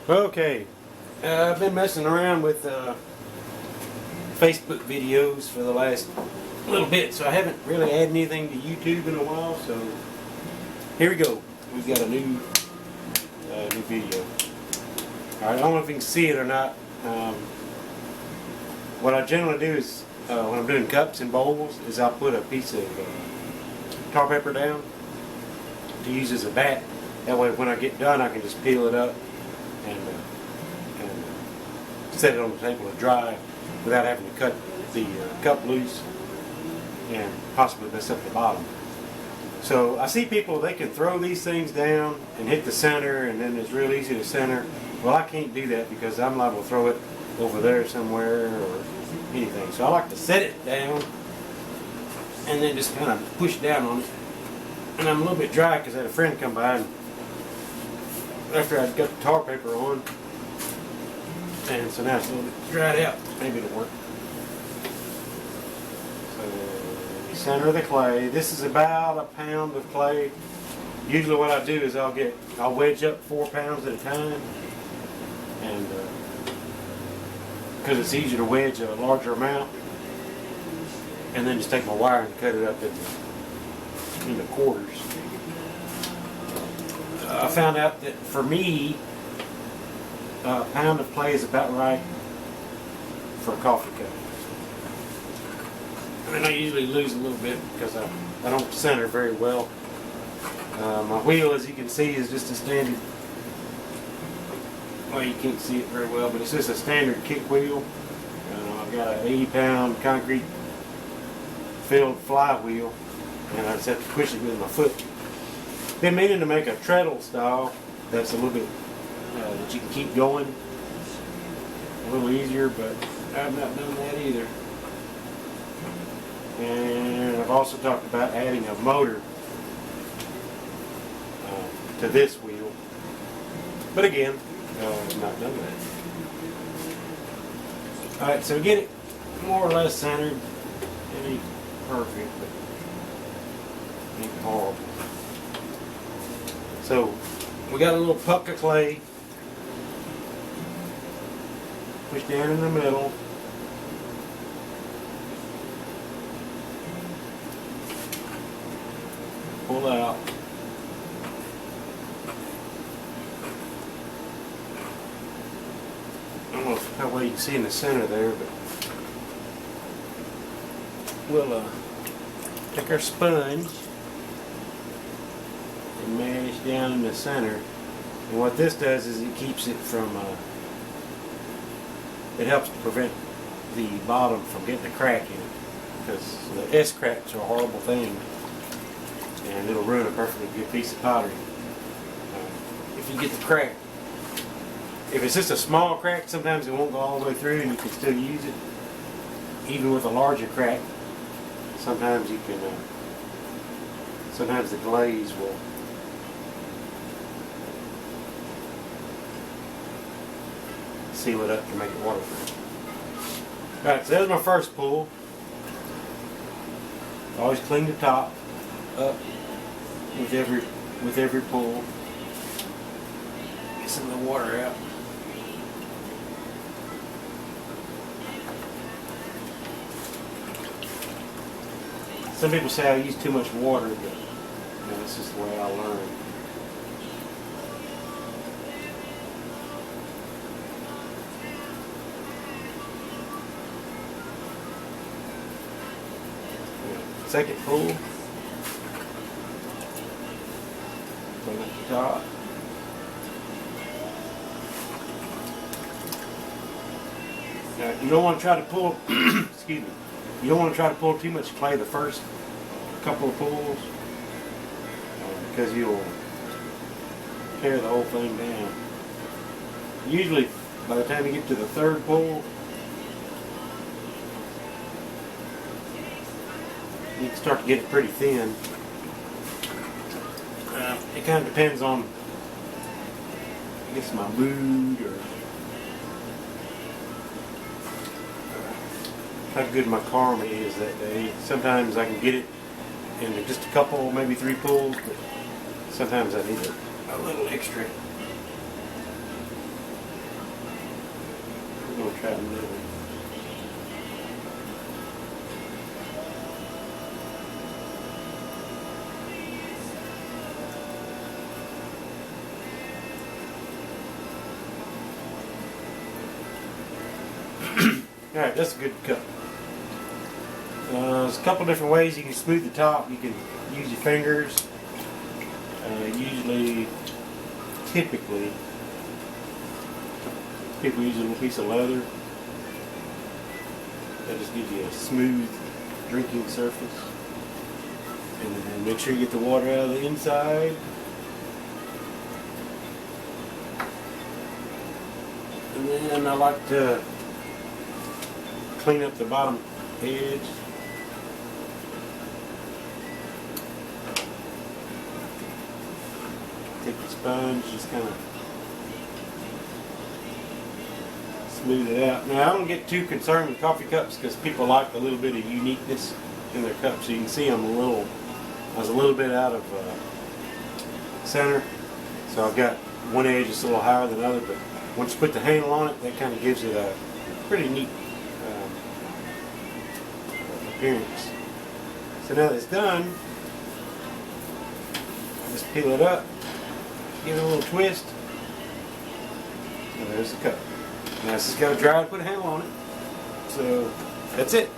Okay, I've been messing around with Facebook videos for the last little bit, so I haven't really added anything to YouTube in a while. So here we go. We've got a new video. All right, I don't know if you can see it or not. What I generally do is when I'm doing cups and bowls is I'll put a piece of tar pepper down to use as a bat. That way, when I get done, I can just peel it up and set it on the table to dry without having to cut the cup loose and possibly mess up the bottom. So I see people, they can throw these things down and hit the center, and then it's real easy to center. Well, I can't do that because I'm liable to throw it over there somewhere or anything. So I like to set it down and then just kind of push down on it. And I'm a little bit dry because I had a friend come by and after I'd got the tar paper on, and so now it's a little bit dried out. Maybe it'll work. So center of the clay. This is about a pound of clay. Usually what I do is I'll wedge up 4 pounds at a time, and because it's easier to wedge a larger amount, and then just take my wire and cut it up into quarters. I found out that for me, a pound of clay is about right for a coffee cup. I mean, I usually lose a little bit because I don't center very well. My wheel, as you can see, is just a standard. Well, you can't see it very well, but it's just a standard kick wheel. I've got an 80-pound concrete filled flywheel, and I just have to push it with my foot. Been meaning to make a treadle style that's a little bit that you can keep going a little easier, but I've not done that either. And I've also talked about adding a motor to this wheel, but again, I've not done that. Alright, so get it more or less centered. It ain't perfect, but ain't horrible. So we got a little puck of clay. Push down in the middle. Pull out. I don't know how well you can see in the center there, but we'll take our sponge and mash down in the center. And what this does is it keeps it from, it helps to prevent the bottom from getting a crack in it, because the S-cracks are a horrible thing and it'll ruin a perfectly good piece of pottery if you get the crack. If it's just a small crack, sometimes it won't go all the way through and you can still use it. Even with a larger crack, sometimes you can, sometimes the glaze will seal it up to make it waterproof. Alright, so there's my first pull. Always clean the top up with every pull. Get some of the water out. Some people say I use too much water, but that's just the way I learn. Second pull. Clean up the top. Now, you don't want to try to pull, excuse me, you don't want to try to pull too much clay the first couple of pulls because you'll tear the whole thing down. Usually, by the time you get to the third pull, you can start to get it pretty thin. It kind of depends on, I guess, my mood or how good my karma is that day. Sometimes I can get it in just a couple, maybe 3 pulls, but sometimes I need a little extra. pattern leather. Alright, that's a good cup. There's a couple different ways you can smooth the top. You can use your fingers. Typically, people use a little piece of leather. That just gives you a smooth drinking surface. And then make sure you get the water out of the inside. And then I like to clean up the bottom edge. Take the sponge, just kind of smooth it out. Now I don't get too concerned with coffee cups because people like a little bit of uniqueness in their cups. So you can see I was a little bit out of center. So I've got one edge that's a little higher than the other, but once you put the handle on it, that kind of gives it a pretty neat appearance. So now that it's done, I just peel it up, give it a little twist, and there's the cup. Now it's just got to dry and put a handle on it. So that's it.